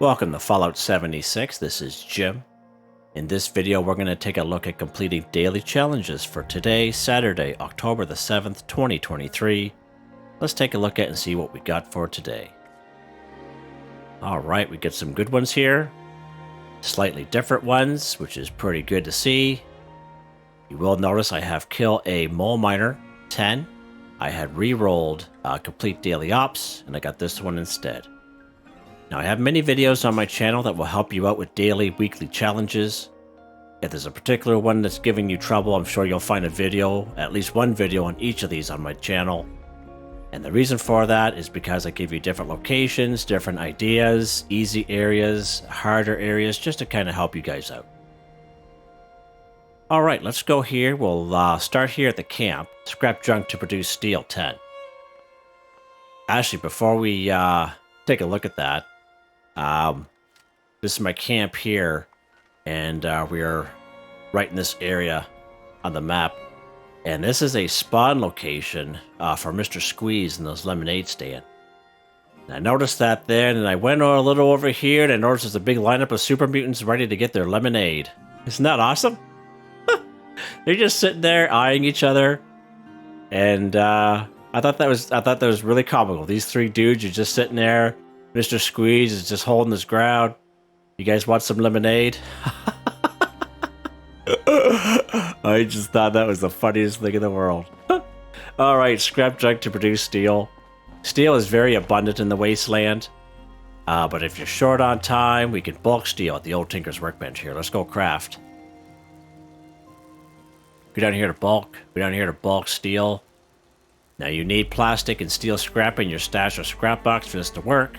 Welcome to Fallout 76, this is Jim. In this video we're going to take a look at completing daily challenges for today, Saturday, October the 7th, 2023. Let's take a look at and see what we got for today. Alright, we get some good ones here. Slightly different ones, which is pretty good to see. You will notice I have Kill a Mole Miner, 10. I had re-rolled Complete Daily Ops, and I got this one instead. Now, I have many videos on my channel that will help you out with daily, weekly challenges. If there's a particular one that's giving you trouble, I'm sure you'll find a video, at least one video on each of these on my channel. And the reason for that is because I give you different locations, different ideas, easy areas, harder areas, just to kind of help you guys out. Alright, let's go here. We'll start here at the camp. Scrap junk to produce steel, 10. Actually, before we take a look at that, this is my camp here, and we're right in this area on the map. And this is a spawn location for Mr. Squeeze in those lemonade stand. And I noticed that there, and I went a little over here, and I noticed there's a big lineup of super mutants ready to get their lemonade. Isn't that awesome? They're just sitting there eyeing each other, and I thought that was really comical. These three dudes are just sitting there. Mr. Squeeze is just holding his ground. You guys want some lemonade? I just thought that was the funniest thing in the world. Alright, scrap junk to produce steel. Steel is very abundant in the wasteland. But if you're short on time, we can bulk steel at the old Tinker's Workbench here. Let's go craft. Go down here to bulk. Go down here to bulk steel. Now you need plastic and steel scrap in your stash or scrap box for this to work.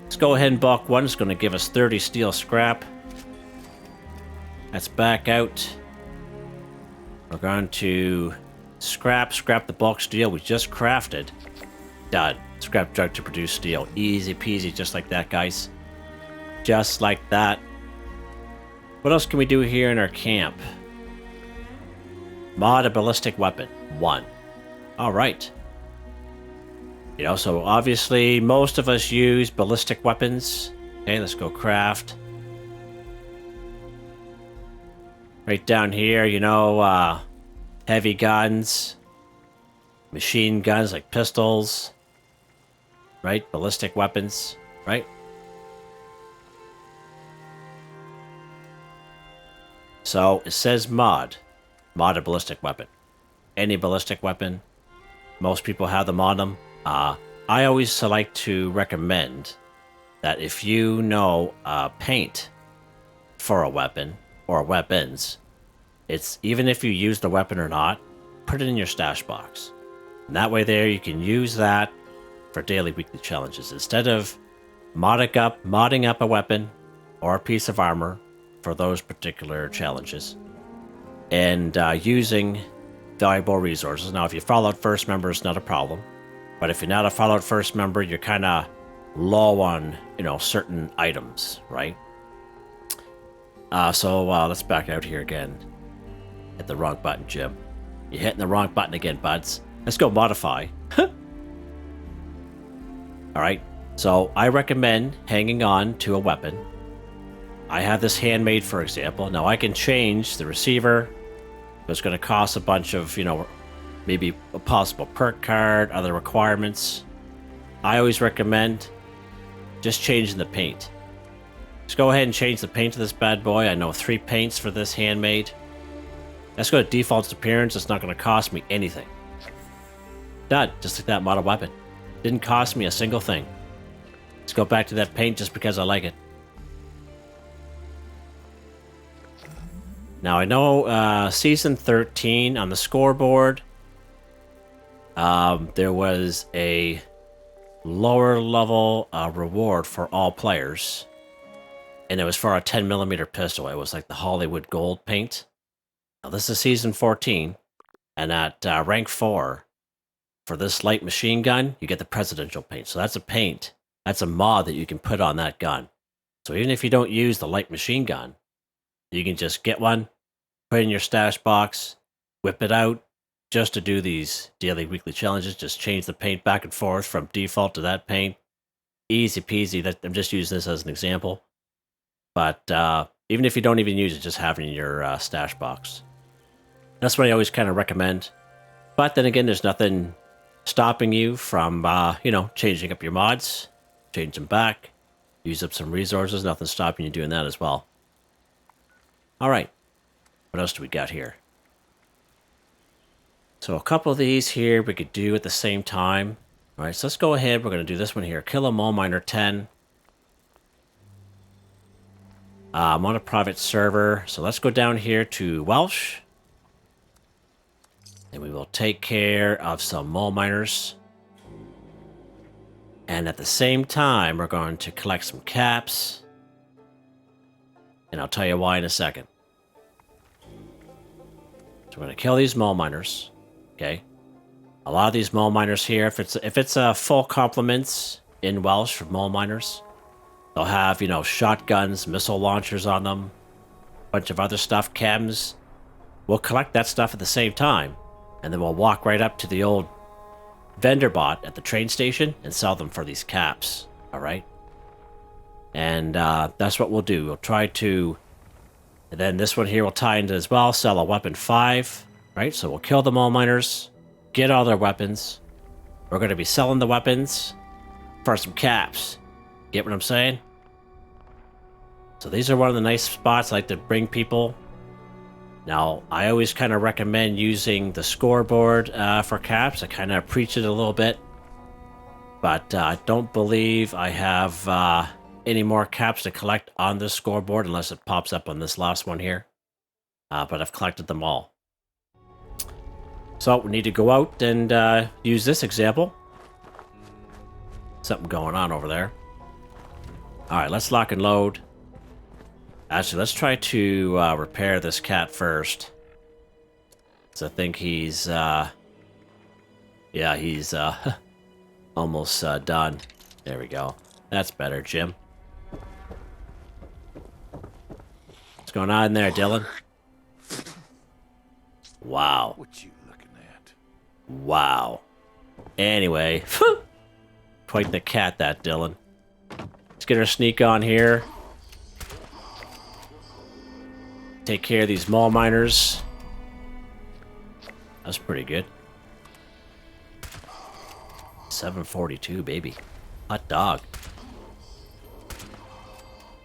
Let's go ahead and bulk one. It's going to give us 30 steel scrap. Let's back out. We're going to scrap the bulk steel we just crafted. Done. Scrap junk to produce steel. Easy peasy, just like that, guys. Just like that. What else can we do here in our camp? Mod a ballistic weapon. 1. Alright. You know, so obviously most of us use ballistic weapons. Okay, let's go craft. Right down here, you know, heavy guns, machine guns like pistols, right? Ballistic weapons, right? So it says mod a ballistic weapon. Any ballistic weapon. Most people have them on them. I always like to recommend that if you know paint for a weapon or weapons, it's even if you use the weapon or not, put it in your stash box. And that way there you can use that for daily, weekly challenges instead of modding up a weapon or a piece of armor for those particular challenges and using valuable resources. Now, if you Fallout First member, it's not a problem. But if you're not a Fallout First member, you're kind of low on, you know, certain items, right? So let's back out here again. Hit the wrong button, Jim. You're hitting the wrong button again, buds. Let's go modify. Alright, so I recommend hanging on to a weapon. I have this handmade, for example. Now I can change the receiver. It's going to cost a bunch of, you know, maybe a possible perk card, other requirements. I always recommend just changing the paint. Let's go ahead and change the paint to this bad boy. I know 3 paints for this handmade. Let's go to default appearance. It's not going to cost me anything. Done. Just like that model weapon. Didn't cost me a single thing. Let's go back to that paint just because I like it. Now I know Season 13 on the scoreboard, there was a lower level reward for all players. And it was for a 10mm pistol. It was like the Hollywood Gold paint. Now this is Season 14. And at rank 4, for this light machine gun, you get the presidential paint. So that's a paint. That's a mod that you can put on that gun. So even if you don't use the light machine gun, you can just get one, put it in your stash box, whip it out, just to do these daily, weekly challenges. Just change the paint back and forth from default to that paint. easy peasy. That I'm just using this as an example. But even if you don't even use it, just have it in your stash box. That's what I always kind of recommend. But then again, there's nothing stopping you from, changing up your mods, change them back, use up some resources. Nothing stopping you doing that as well. All right. What else do we got here? So a couple of these here we could do at the same time. All right, so let's go ahead. We're going to do this one here. Kill a mole miner 10. I'm on a private server, so let's go down here to Welsh. And we will take care of some mole miners. And at the same time, we're going to collect some caps. And I'll tell you why in a second. So we're going to kill these mole miners. Okay. A lot of these mole miners here, if it's a full complements in Welsh for mole miners, they'll have, shotguns, missile launchers on them, a bunch of other stuff, chems. We'll collect that stuff at the same time, and then we'll walk right up to the old vendor bot at the train station and sell them for these caps, all right? And that's what we'll do. We'll try to, and then this one here will tie into as well, sell a weapon 5, right? So we'll kill the mole miners, get all their weapons. We're going to be selling the weapons for some caps. Get what I'm saying? So these are one of the nice spots I like to bring people. Now, I always kind of recommend using the scoreboard for caps. I kind of preach it a little bit. But I don't believe I have any more caps to collect on this scoreboard unless it pops up on this last one here. But I've collected them all. So we need to go out and use this example. Something going on over there. Alright, let's lock and load. Actually, let's try to repair this cat first. Because I think he's, he's almost done. There we go. That's better, Jim. What's going on there, Dylan? Wow. What you looking at? Wow. Anyway, quite the cat, that Dylan. Let's get our sneak on here. Take care of these mole miners. That's pretty good. 742, baby. Hot dog.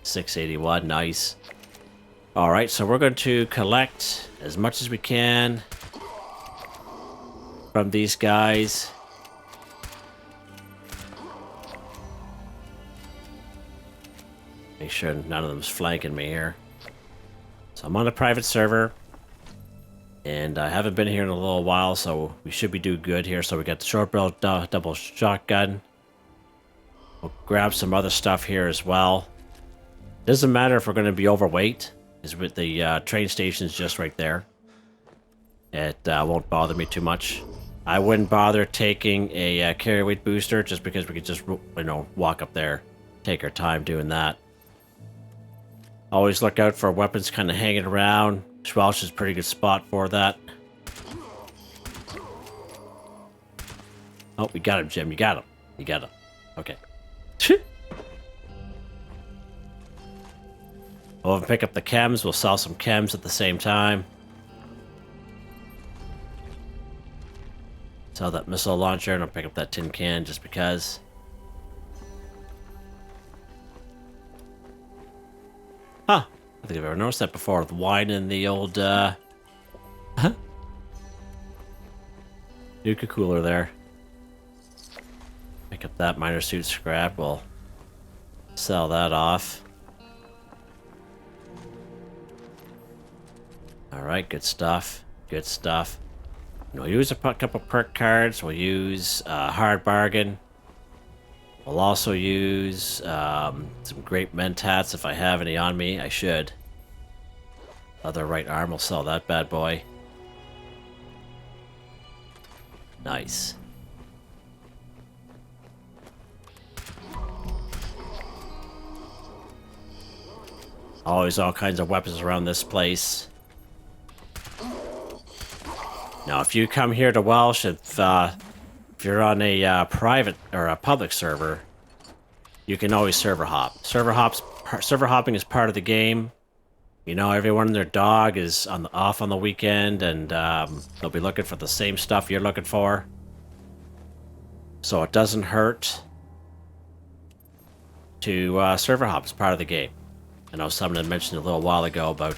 681, nice. Alright, so we're going to collect as much as we can from these guys. Make sure none of them's flanking me here. So I'm on a private server. And I haven't been here in a little while, so we should be doing good here. So we got the short barrel double shotgun. We'll grab some other stuff here as well. Doesn't matter if we're going to be overweight, because with the train station's just right there. It won't bother me too much. I wouldn't bother taking a carry weight booster just because we could just, walk up there, take our time doing that. Always look out for weapons kind of hanging around. Welsh is a pretty good spot for that. Oh, we got him, Jim. You got him. You got him. Okay. We'll pick up the chems. We'll sell some chems at the same time. Sell that missile launcher, and I'll pick up that tin can just because. Huh. I think I've ever noticed that before. The wine in the old, Nuka cooler there. Pick up that miner suit scrap. We'll sell that off. Alright, good stuff. Good stuff. We'll use a couple perk cards. We'll use Hard Bargain. We'll also use some great mentats if I have any on me. I should. Other right arm, we'll sell that bad boy. Nice. Always all kinds of weapons around this place. Now, if you come here to Welsh, if you're on a private or a public server, you can always server hop. Server hopping is part of the game. You know, everyone and their dog is off on the weekend, and they'll be looking for the same stuff you're looking for. So it doesn't hurt to server hop as part of the game. I know someone had mentioned a little while ago about,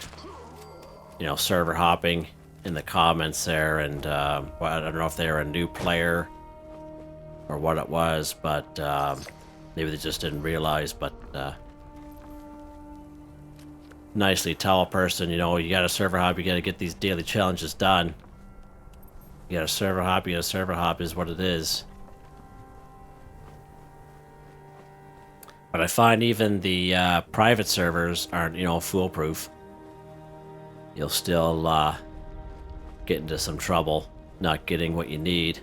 you know, server hopping in the comments there, and well, I don't know if they were a new player or what it was, but maybe they just didn't realize. But nicely tell a person, you know, you got to server hop, you got to get these daily challenges done. You got to server hop, is what it is. But I find even the private servers aren't, you know, foolproof. You'll still get into some trouble not getting what you need.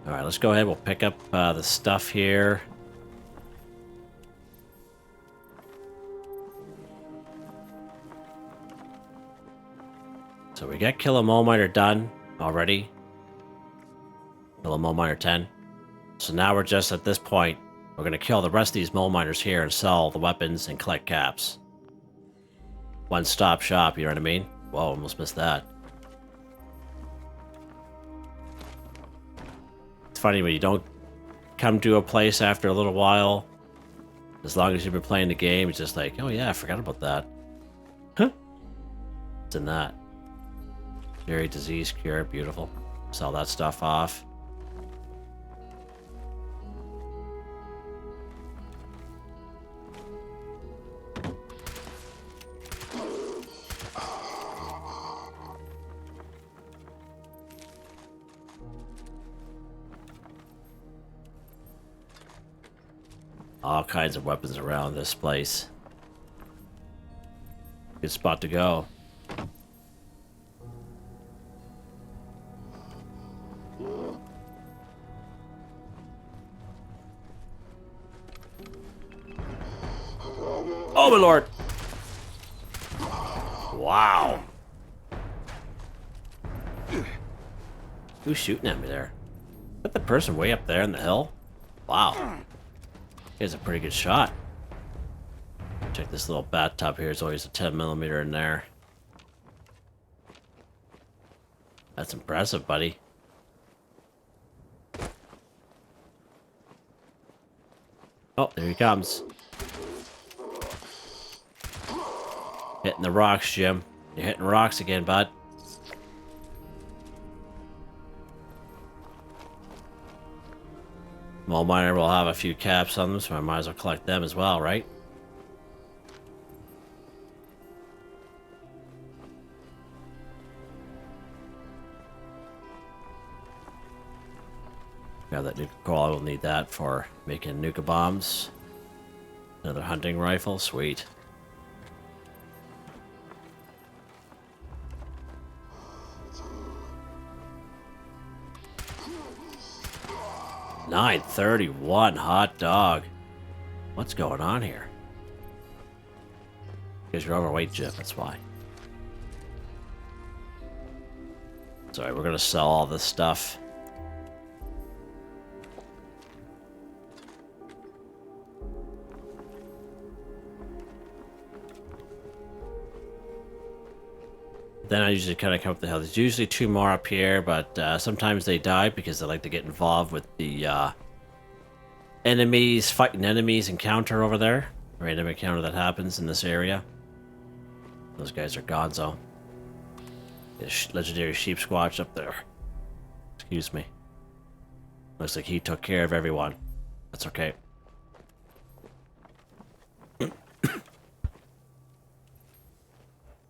Alright, let's go ahead. We'll pick up the stuff here. So we got Kill a Mole Miner done already. Kill a Mole Miner 10. So now we're just at this point, we're going to kill the rest of these mole miners here and sell the weapons and collect caps. One-stop shop, you know what I mean? Whoa, almost missed that. It's funny when you don't come to a place after a little while. As long as you've been playing the game, it's just like, oh yeah, I forgot about that. Huh? It's in that. Very disease cure, beautiful. Sell that stuff off. All kinds of weapons around this place. Good spot to go. Oh my lord! Wow. Who's shooting at me there? Is that the person way up there in the hill? Wow. He has a pretty good shot. Check this little bathtub here. There's always a 10mm in there. That's impressive, buddy. Oh, there he comes. Hitting the rocks, Jim. You're hitting rocks again, bud. Mole miner will have a few caps on them, so I might as well collect them as well, right? Grab that nuka coal. I will need that for making nuka bombs. Another hunting rifle, sweet. $9.31 hot dog. What's going on here? Because you're overweight, Jim, that's why. Sorry, we're gonna sell all this stuff. Then I usually kind of come up the hill. There's usually two more up here, but sometimes they die because they like to get involved with the enemies, fighting enemies encounter over there. Random encounter that happens in this area. Those guys are gonzo. There's legendary sheep squatch up there. Excuse me. Looks like he took care of everyone. That's okay.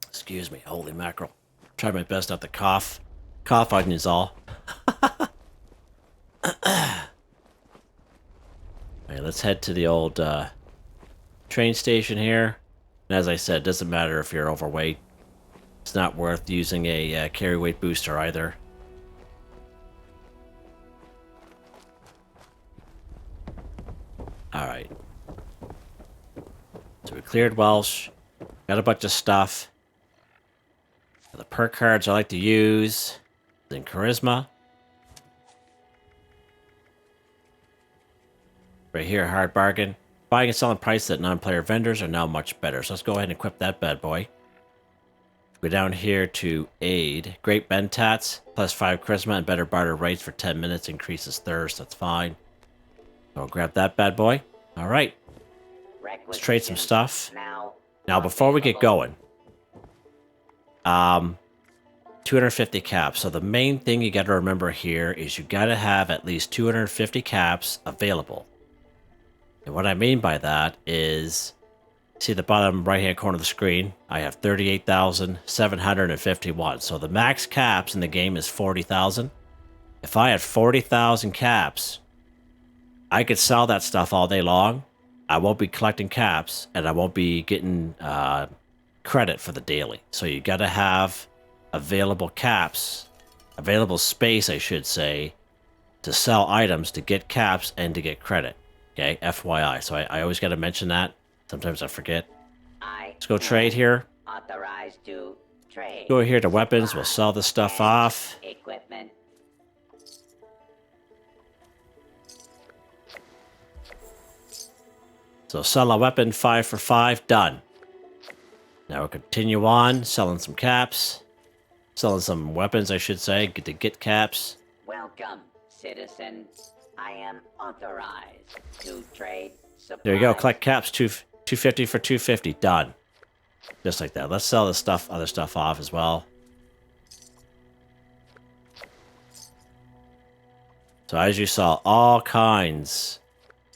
Excuse me, holy mackerel. Tried my best not to cough. Cough onions all. Alright, let's head to the old train station here. And as I said, it doesn't matter if you're overweight. It's not worth using a carry weight booster either. Alright. So we cleared Welsh. Got a bunch of stuff. The perk cards I like to use. Then Charisma. Right here, hard bargain. Buying and selling prices at non-player vendors are now much better. So let's go ahead and equip that bad boy. Go down here to aid. Great Bentats, plus 5 charisma and better barter rates for 10 minutes. Increases thirst, that's fine. So I'll grab that bad boy. Alright. Let's trade some stuff. Now before we get going, 250 caps. So the main thing you got to remember here is you got to have at least 250 caps available. And what I mean by that is, see the bottom right hand corner of the screen, I have 38,751. So the max caps in the game is 40,000. If I had 40,000 caps, I could sell that stuff all day long. I won't be collecting caps, and I won't be getting credit for the daily. So you got to have available caps, available space, I should say, to sell items, to get caps, and to get credit. Okay, FYI. So I always got to mention that. Sometimes I forget. Let's go trade here. Authorized to trade. Go here to weapons. We'll sell this stuff off. Equipment. So sell a weapon, 5 for 5, done. Now we'll continue on, selling some caps. Selling some weapons, I should say, to get caps. Welcome, citizen. I am authorized to trade supplies. There you go, collect caps, 250 for 250, done. Just like that. Let's sell this stuff, other stuff off as well. So as you saw, all kinds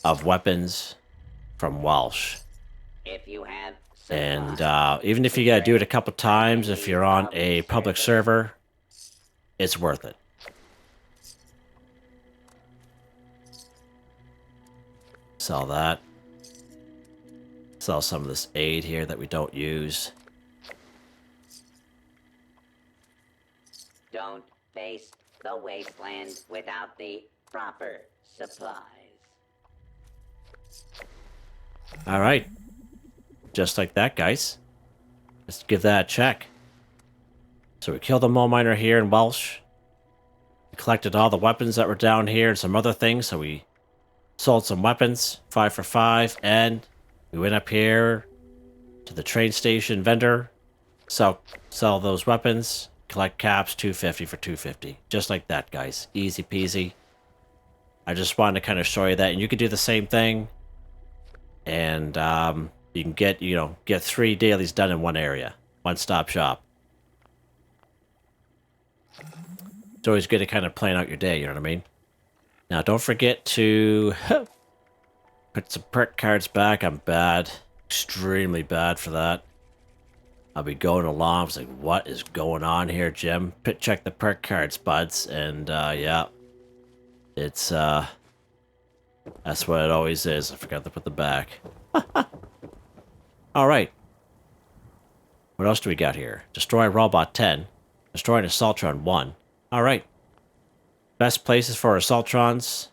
of weapons from Welsh. If you have And even if you gotta do it a couple times, if you're on a public server, it's worth it. Sell that. Sell some of this aid here that we don't use. Don't face the wasteland without the proper supplies. Alright. Just like that, guys. Let's give that a check. So we killed the mole miner here in Welsh. We collected all the weapons that were down here and some other things, so we sold some weapons, 5 for 5, and we went up here to the train station vendor, sell those weapons, collect caps, 250 for 250. Just like that, guys. Easy peasy. I just wanted to kind of show you that, and you could do the same thing. And you can get 3 dailies done in one area. One-stop shop. It's always good to kind of plan out your day, you know what I mean? Now, don't forget to put some perk cards back. I'm bad. Extremely bad for that. I'll be going along. I was like, what is going on here, Jim? Check the perk cards, buds. And, yeah. It's, that's what it always is. I forgot to put them back. Alright. What else do we got here? Destroy Robot 10. Destroy an Assaultron 1. Alright. Best places for Assaultrons.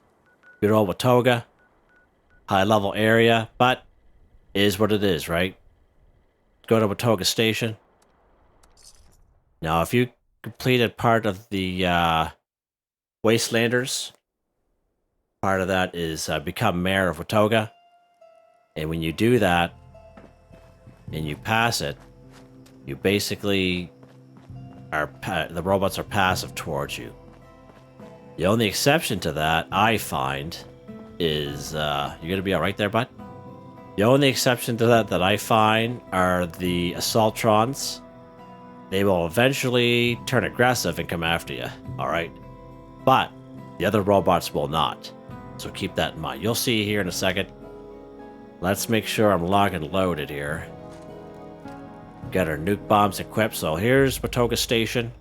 Good old Watoga. High level area, but is what it is, right? Go to Watoga Station. Now, if you completed part of the Wastelanders, part of that is become Mayor of Watoga. And when you do that, and you pass it, you basically are the robots are passive towards you. The only exception to that, I find, is you gonna be all right there, bud? The only exception to that I find are the Assaultrons. They will eventually turn aggressive and come after you. All right, but the other robots will not. So keep that in mind. You'll see here in a second. Let's make sure I'm locked and loaded here. Got our nuke bombs equipped. So here's Watoga Station.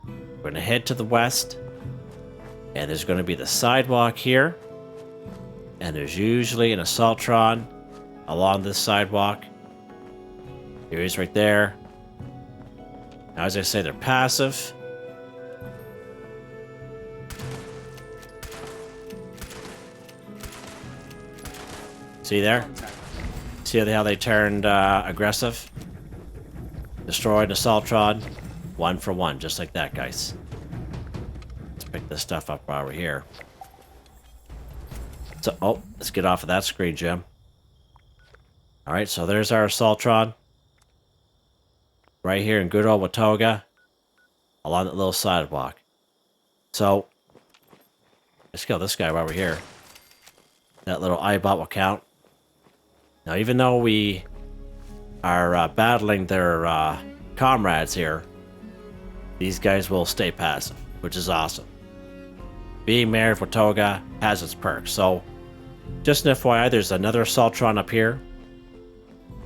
We're going to head to the west. And there's going to be the sidewalk here. And there's usually an Assaultron along this sidewalk. Here he is right there. Now, as I say, they're passive. See there? See how they turned aggressive? Destroyed an Assaultron. 1 for 1, just like that, guys. Let's pick this stuff up while we're here. So, oh, let's get off of that screen, Jim. Alright, so there's our Assaultron. Right here in good old Watoga. Along that little sidewalk. So, let's kill this guy while we're here. That little eyebot will count. Now, even though we are battling their comrades here, these guys will stay passive, which is awesome. Being Mayor of Watoga has its perks. So, just an FYI, there's another Assaultron up here.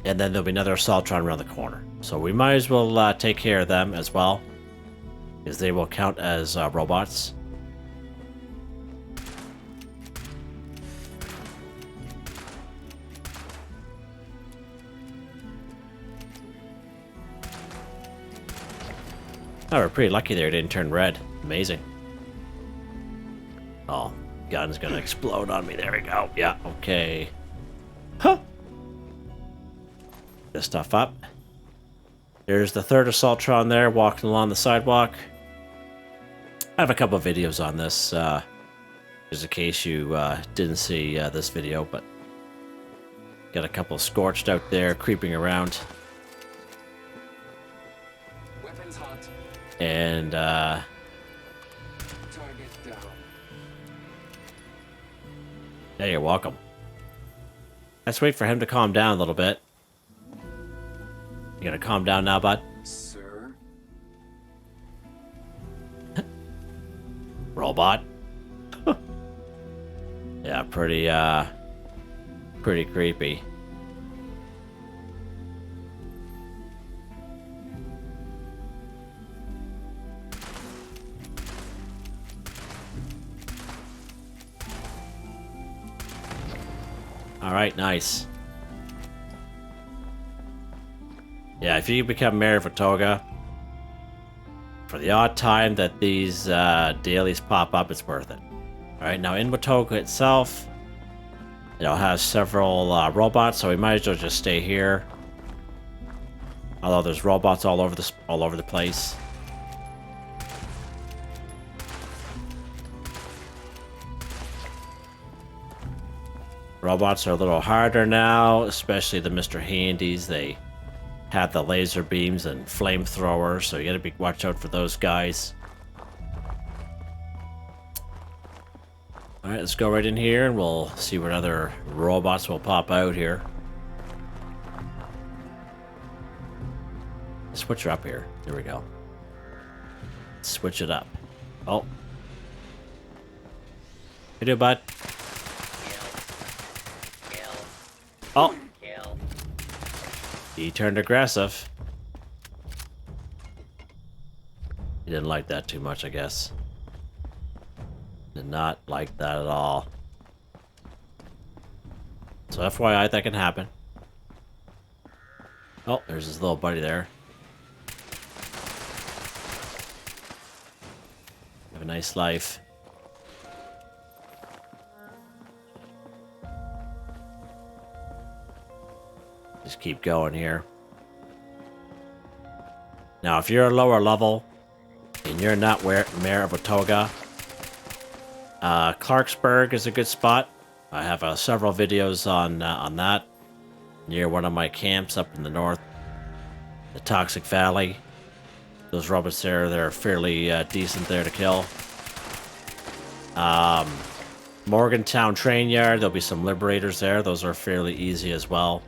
And then there'll be another Assaultron around the corner. So we might as well take care of them as well. Because they will count as robots. Oh, we're pretty lucky there. It didn't turn red. Amazing. Oh, gun's gonna explode on me. There we go. Yeah, okay. Huh. This stuff up. There's the third Assaultron there, walking along the sidewalk. I have a couple of videos on this, just in case you didn't see this video, but got a couple scorched out there, creeping around. Weapons hot. And, Target down. yeah, you're welcome. Let's wait for him to calm down a little bit. You gonna calm down now, bud? Sir? Robot? Yeah, pretty creepy. Alright, nice. Yeah, if you become Mayor of Watoga, for the odd time that these dailies pop up, it's worth it. Alright, now in Watoga itself, it'll have several robots, so we might as well just stay here. Although there's robots all over the place. Robots are a little harder now, especially the Mr. Handys. They have the laser beams and flamethrowers, so you gotta watch out for those guys. Alright, let's go right in here and we'll see what other robots will pop out here. Switch her up here. There we go. Switch it up. Oh. Hey, do, bud. Oh. He turned aggressive. He didn't like that too much, I guess. Did not like that at all. So FYI, that can happen. Oh, there's his little buddy there. Have a nice life. Just keep going here. Now, if you're a lower level and you're not Mayor of Watoga, Clarksburg is a good spot. I have several videos on that near one of my camps up in the north, the Toxic Valley. Those robots there, they're fairly decent there to kill. Morgantown Train Yard, there'll be some Liberators there. Those are fairly easy as well.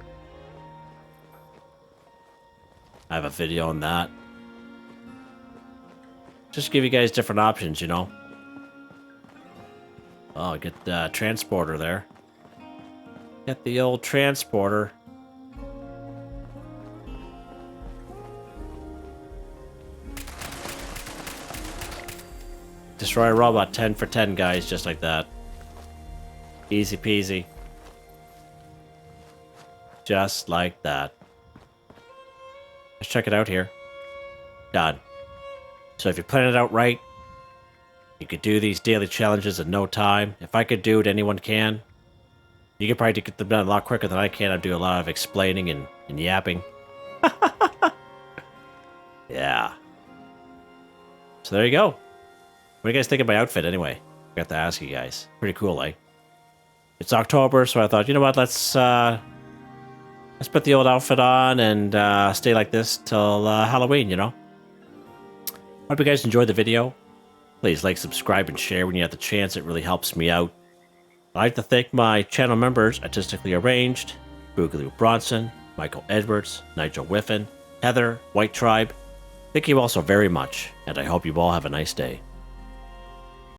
I have a video on that. Just give you guys different options, you know. Oh, get the transporter there. Get the old transporter. Destroy a robot 10 for 10, guys, just like that. Easy peasy. Just like that. Let's check it out here. Done. So if you plan it out right, you could do these daily challenges in no time. If I could do it, anyone can. You could probably get them done a lot quicker than I can. I do a lot of explaining and yapping. Yeah. So there you go. What do you guys think of my outfit anyway? I got to ask you guys. Pretty cool, eh? it's October, so I thought, you know what, let's put the old outfit on and stay like this till Halloween, you know? Hope you guys enjoyed the video. Please like, subscribe, and share when you have the chance. It really helps me out. I'd like to thank my channel members, Artistically Arranged, Boogaloo Bronson, Michael Edwards, Nigel Wiffen, Heather, Whitetribe. Thank you all so very much, and I hope you all have a nice day.